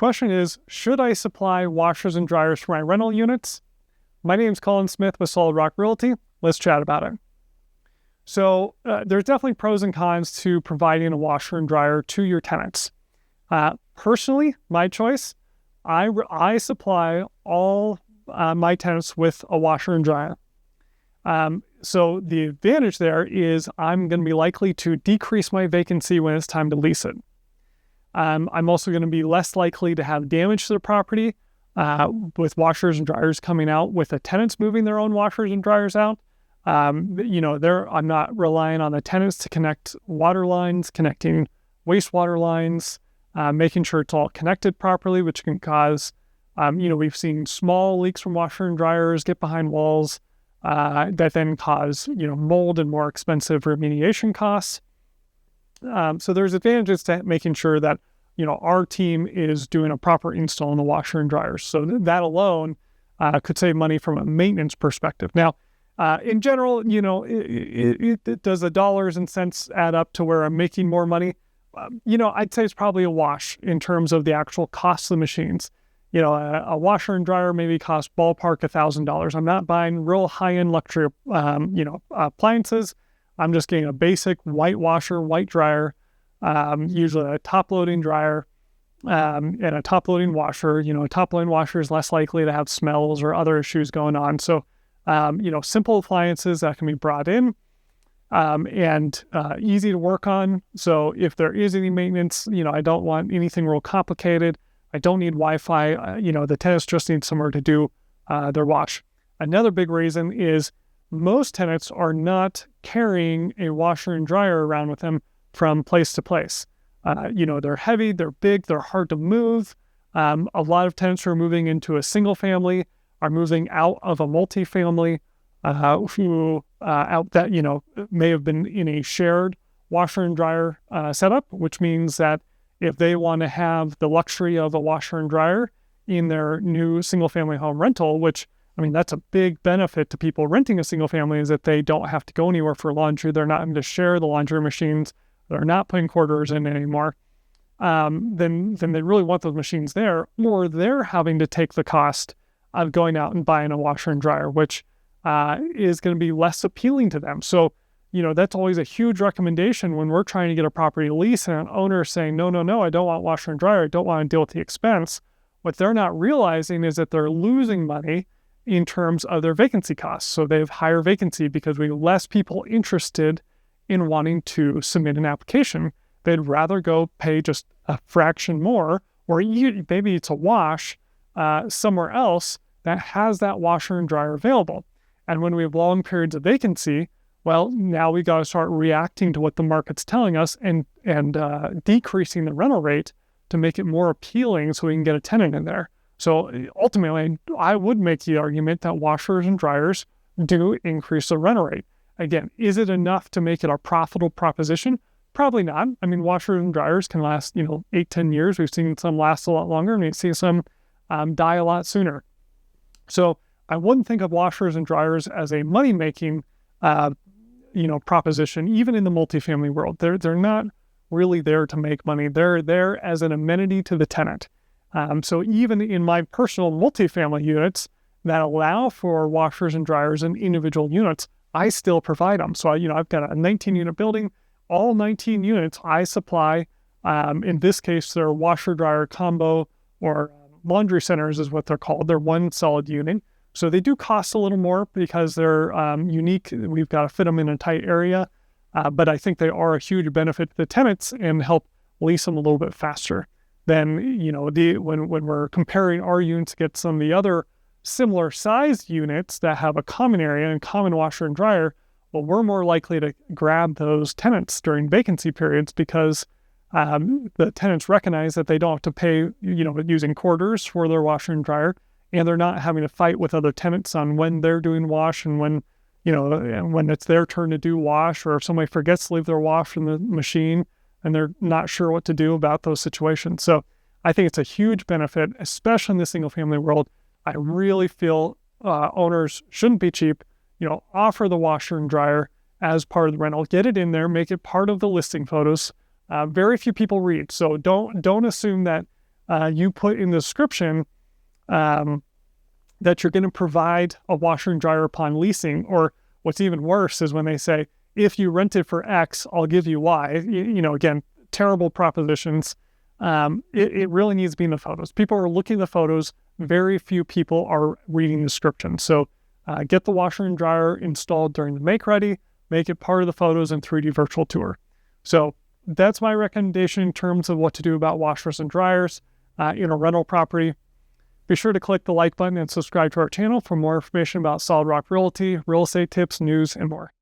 question is, should I supply washers and dryers for my rental units? My name is Colin Smith with Solid Rock Realty. Let's chat about it. So there's definitely pros and cons to providing a washer and dryer to your tenants. Personally, my choice, I supply all my tenants with a washer and dryer. So the advantage there is I'm going to be likely to decrease my vacancy when it's time to lease it. I'm also going to be less likely to have damage to the property with washers and dryers coming out with the tenants moving their own washers and dryers out. I'm not relying on the tenants to connect water lines, connecting wastewater lines, making sure it's all connected properly, which can cause, we've seen small leaks from washer and dryers get behind walls that then cause, mold and more expensive remediation costs. So there's advantages to making sure that, our team is doing a proper install on the washer and dryers. So that alone could save money from a maintenance perspective. Now, in general, does the dollars and cents add up to where I'm making more money? I'd say it's probably a wash in terms of the actual cost of the machines. A washer and dryer maybe costs ballpark $1,000. I'm not buying real high-end luxury, appliances. I'm just getting a basic white washer, white dryer, usually a top-loading dryer, and a top-loading washer. A top-loading washer is less likely to have smells or other issues going on. So, simple appliances that can be brought in, and easy to work on. So if there is any maintenance, I don't want anything real complicated. I don't need Wi-Fi. The tenants just need somewhere to do their wash. Another big reason is most tenants are not carrying a washer and dryer around with them from place to place. They're heavy, they're big, they're hard to move. A lot of tenants who are moving into a single family are moving out of a multifamily who may have been in a shared washer and dryer setup, which means that if they want to have the luxury of a washer and dryer in their new single-family home rental, which, that's a big benefit to people renting a single family, is that they don't have to go anywhere for laundry. They're not having to share the laundry machines. They're not putting quarters in anymore. Then they really want those machines there, or they're having to take the cost of going out and buying a washer and dryer, which is going to be less appealing to them. So, that's always a huge recommendation when we're trying to get a property lease and an owner is saying, no, I don't want washer and dryer. I don't want to deal with the expense. What they're not realizing is that they're losing money in terms of their vacancy costs. So they have higher vacancy because we have less people interested in wanting to submit an application. They'd rather go pay just a fraction more, or maybe it's a wash somewhere else that has that washer and dryer available. And when we have long periods of vacancy, well, now we got to start reacting to what the market's telling us and decreasing the rental rate to make it more appealing so we can get a tenant in there. So ultimately, I would make the argument that washers and dryers do increase the rental rate. Again, is it enough to make it a profitable proposition? Probably not. Washers and dryers can last, 8-10 years. We've seen some last a lot longer, and we've seen some die a lot sooner. So I wouldn't think of washers and dryers as a money-making proposition, even in the multifamily world. They're not really there to make money. They're there as an amenity to the tenant. So even in my personal multifamily units that allow for washers and dryers in individual units, I still provide them. So, I've got a 19-unit building. All 19 units I supply. In this case, they're washer-dryer combo, or laundry centers is what they're called. They're one solid unit. So they do cost a little more because they're unique. We've got to fit them in a tight area. But I think they are a huge benefit to the tenants and help lease them a little bit faster than, when we're comparing our units against some of the other similar sized units that have a common area and common washer and dryer. Well, we're more likely to grab those tenants during vacancy periods because the tenants recognize that they don't have to pay, using quarters for their washer and dryer, and they're not having to fight with other tenants on when they're doing wash and when it's their turn to do wash, or if somebody forgets to leave their wash in the machine and they're not sure what to do about those situations. So I think it's a huge benefit, especially in the single family world. I really feel owners shouldn't be cheap. Offer the washer and dryer as part of the rental. Get it in there, make it part of the listing photos. Very few people read, so don't assume that you put in the description that you're going to provide a washer and dryer upon leasing, or what's even worse is when they say, if you rent it for X, I'll give you Y. Again, terrible propositions. It really needs to be in the photos. People are looking at the photos. Very few people are reading the description. So get the washer and dryer installed during the make ready, make it part of the photos and 3D virtual tour. So that's my recommendation in terms of what to do about washers and dryers in a rental property. Be sure to click the like button and subscribe to our channel for more information about Solid Rock Realty, real estate tips, news, and more.